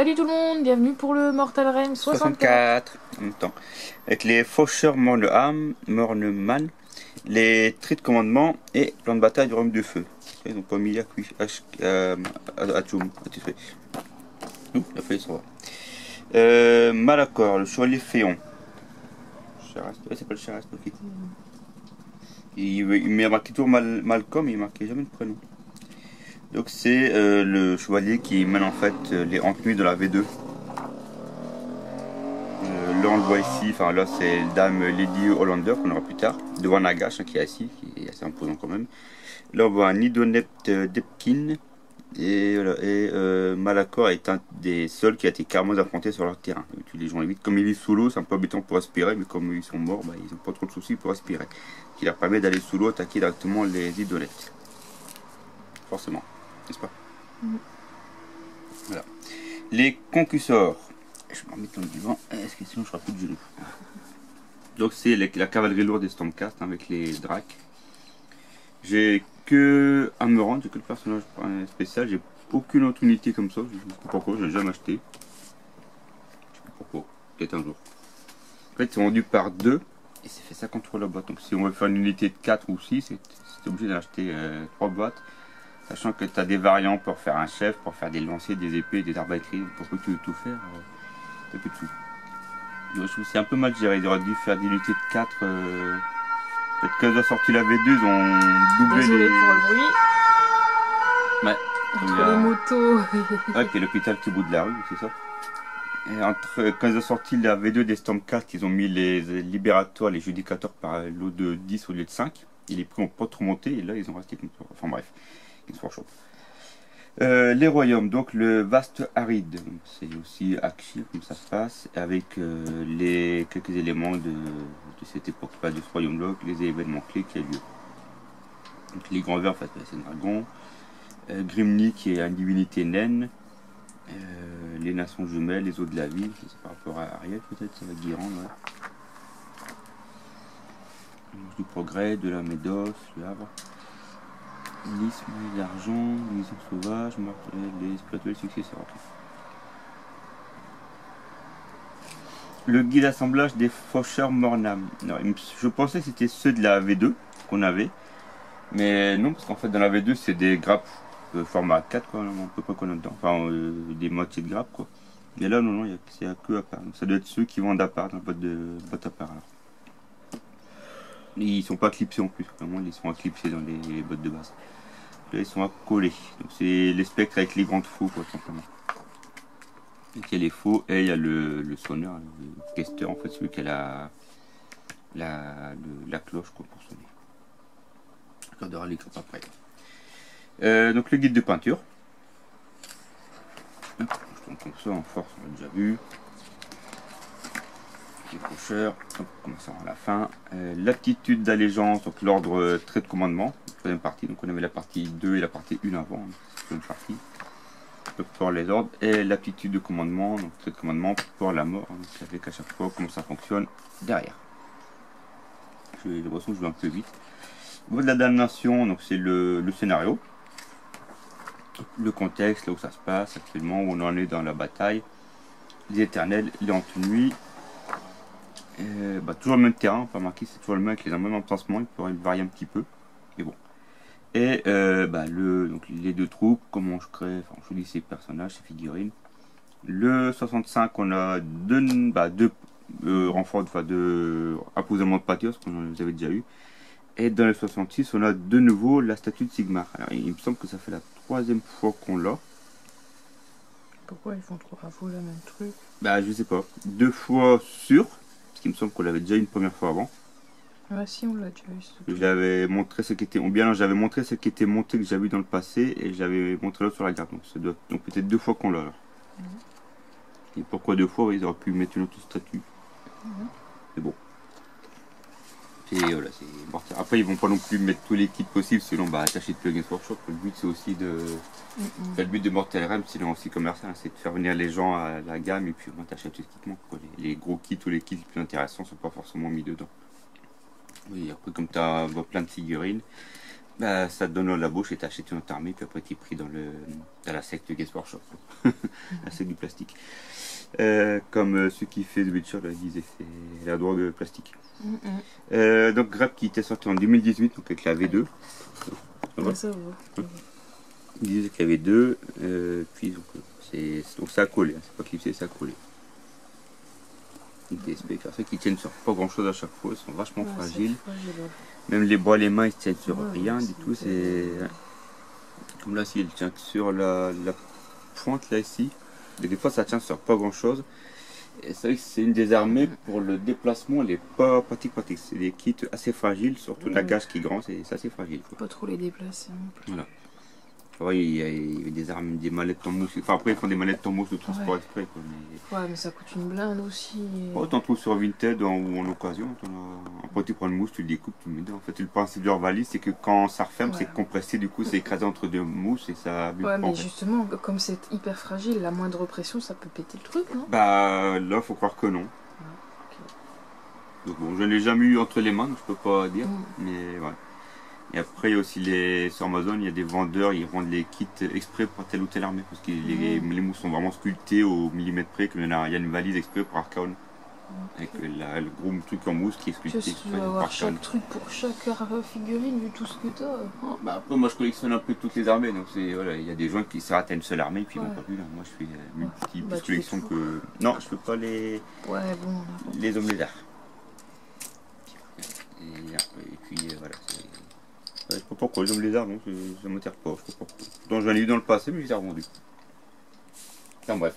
Salut tout le monde, bienvenue pour le Mortal Realm 64. En même temps. Avec les faucheurs Morneman, les traits de commandement et plan de bataille du royaume de feu. Ils n'ont pas mis Achum. Il a failli se voir. Malacor, le chevalier féon. Il s'appelle Charast, ok. Il m'a marqué toujours Malcolm, il ne marquait jamais le prénom. Donc c'est le chevalier qui mène en fait les entenues de la V2. Là on le voit ici, enfin là c'est dame Lady Hollander qu'on aura plus tard, devant Nagash qui est assis, qui est assez imposant quand même. Là on voit un Nidonept Depkin et, voilà, Malacor est un des seuls qui a été carrément affronté sur leur terrain. Tu les gens vite, comme ils vivent sous l'eau, c'est un peu embêtant pour respirer, mais comme ils sont morts, bah, ils n'ont pas trop de soucis pour respirer. Ce qui leur permet d'aller sous l'eau, attaquer directement les Nidonept. Forcément, n'est-ce pas? Voilà. Les concussors. Je vais m'en mettre dans le divan, parce que sinon je serai plus de genoux. Donc c'est la cavalerie lourde des Stormcast avec les Dracs. J'ai que Amerant, j'ai que le personnage spécial, j'ai aucune autre unité comme ça, je ne sais pas pourquoi, je l'ai jamais acheté. Je sais pas pourquoi, peut-être un jour. En fait c'est vendu par 2 et c'est fait 50 € la boîte. Donc si on veut faire une unité de 4 ou 6, c'est obligé d'acheter 3 boîtes. Sachant que tu as des variants pour faire un chef, pour faire des lanciers, des épées, des arbalétriers. Pourquoi tu veux tout faire? T'as plus de sous. Je trouve que c'est un peu mal géré. Ils auraient dû faire des unités de 4. Peut-être quand ils ont sorti la V2, ils ont doublé Désolé les. pour le bruit. Ouais. Entre les motos. Ouais, puis l'hôpital qui est au bout de la rue, c'est ça. Et quand ils ont sorti la V2 des Stormcast, ils ont mis les libérateurs, les judicateurs par lot de 10 au lieu de 5. Et les prix n'ont pas trop monté et là ils ont resté comme ça. Enfin bref, ils sont chauds. Les royaumes, donc le vaste aride, c'est aussi Akshir comme ça se passe, avec quelques éléments de cette époque, pas de ce royaume-là, les événements clés qui a lieu. Donc les grands vers, en fait, c'est un dragon, Grimny qui est une divinité naine, les nations jumelles, les eaux de la vie, c'est par rapport à Ariel peut-être, ça va être Guérande, ouais. Du progrès, de la Médos, le Havre. L'isme d'argent, les sauvages, les spirituels successeurs. Okay. Le guide d'assemblage des faucheurs Mornam. Je pensais que c'était ceux de la V2 qu'on avait. Mais non, parce qu'en fait dans la V2 c'est des grappes format 4 quoi, on peut pas qu'on a dedans. Enfin des moitiés de grappes quoi. Mais là non, il n'y a que à part. Donc ça doit être ceux qui vendent à part dans le boîte à part. Alors. Ils sont pas clipsés en plus, vraiment ils sont clipsés dans les bottes de base. Là ils sont à coller, donc c'est les spectres avec les grandes faux quoi simplement. Donc il y a les faux et il y a le sonneur, le questeur en fait, celui qui a la cloche quoi, pour sonner. On regardera les groupes après. Donc le guide de peinture. Je tombe comme ça en force, on l'a déjà vu. Les faucheurs, on commence à la fin. L'aptitude d'allégeance, donc l'ordre trait de commandement, troisième partie. Donc on avait la partie 2 et la partie 1 avant, c'est une partie. Donc pour les ordres et l'aptitude de commandement, donc trait de commandement pour la mort. Donc avec à chaque fois comment ça fonctionne derrière. J'ai l'impression que je vais un peu vite. Au niveau de la damnation, donc c'est le scénario, le contexte, là où ça se passe actuellement, où on en est dans la bataille, les éternels, les entenues. Toujours le même terrain, pas marqué, c'est toujours le même avec les mêmes emplacements, il pourrait varier un petit peu, mais bon. Et donc les deux troupes, comment je crée, enfin je dis ces personnages, ces figurines. Le 65, on a deux renforts, enfin deux apposements de pâture, ce qu'on avait déjà eu. Et dans le 66, on a de nouveau la statue de Sigmar. Alors il me semble que ça fait la troisième fois qu'on l'a. Pourquoi ils font 3 fois le même truc? Je sais pas, 2 fois sûr. Parce qu'il me semble qu'on l'avait déjà une première fois avant. Ah si, on l'a déjà eu. J'avais montré ce qui était, ou bien j'avais montré ce qui était monté que j'avais vu dans le passé et j'avais montré là sur la carte. Donc peut-être 2 fois qu'on l'a. Et pourquoi 2 fois? Ils auraient pu mettre une autre statue. Mais bon. Et voilà, c'est mortel. Après ils vont pas non plus mettre tous les kits possibles, sinon attacher de Plugins Workshop. Le but c'est aussi de. Le but de Mortal Realm, sinon aussi commercial, c'est de faire venir les gens à la gamme et puis on t'achète tout ce qui te manque. Les gros kits ou les kits les plus intéressants sont pas forcément mis dedans. Oui, après comme tu as plein de figurines, Bah, ça te donne la bouche et t'achètes une autre armée, puis après t'es pris dans la secte Games Workshop. La secte du plastique. Comme ceux qui fait The Witcher, là, ils disaient c'est la drogue plastique. Donc Grep qui était sorti en 2018, donc avec la V2. Ouais, ça va. Ils disaient qu'il y avait deux, puis donc ça a collé, hein, c'est pas clipsé, ça a collé. Des spécifications qui tiennent sur pas grand chose à chaque fois, ils sont vachement fragiles. Ouais. Même les bras, les mains, ils tiennent sur rien du tout. C'est comme là, s'il tient sur la pointe là ici. Des fois, ça tient sur pas grand chose. Et c'est vrai que c'est une des armées pour le déplacement, elle est pas pratique. C'est des kits assez fragiles, surtout la gage qui est grand, c'est assez fragile. Faut pas trop les déplacer non plus. Voilà. Ouais, il y a des armes, des mallettes en mousse. Enfin, après, ils font des mallettes en mousse de transport exprès. Quoi, mais... Ouais, mais ça coûte une blinde aussi. Ouais, t'en trouves sur Vinted ou en occasion. Après, tu prends une mousse, tu le découpes, tu le mets dedans. En fait, le principe de leur valise, c'est que quand ça referme, c'est compressé, du coup, c'est écrasé entre deux mousses et ça. Ouais, mais justement, comme c'est hyper fragile, la moindre pression, ça peut péter le truc, non? Bah, là, faut croire que non. Donc, bon, je ne l'ai jamais eu entre les mains, donc je peux pas dire. Mais ouais. Et après, il y a aussi sur Amazon, il y a des vendeurs, ils vendent les kits exprès pour telle ou telle armée. Parce que les mousses sont vraiment sculptées au millimètre près. Il y a une valise exprès pour Archaon. Avec le gros truc en mousse qui est sculpté. Tu vas avoir chaque truc pour chaque figurine, vu tout ce que t'as. Bah après, moi je collectionne un peu toutes les armées. Donc voilà, il y a des gens qui s'arrêtent à une seule armée et puis ils vont pas plus là. Moi je fais une petite collection que. Non, je peux pas les. Ouais, bon. Les hommes lézards. Et puis voilà. Je sais pas pourquoi les hommes lézards, non, ça m'attire pas. Je sais pas pourquoi. Donc j'en ai eu dans le passé, mais je les ai revendus. Enfin bref.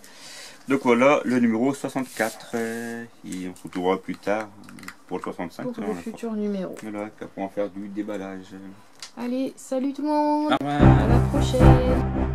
Donc voilà le numéro 64. Et on se retrouvera plus tard pour le 65. Pour le futur numéro. Voilà, puis après on va faire du déballage. Allez, salut tout le monde! Au revoir. À la prochaine!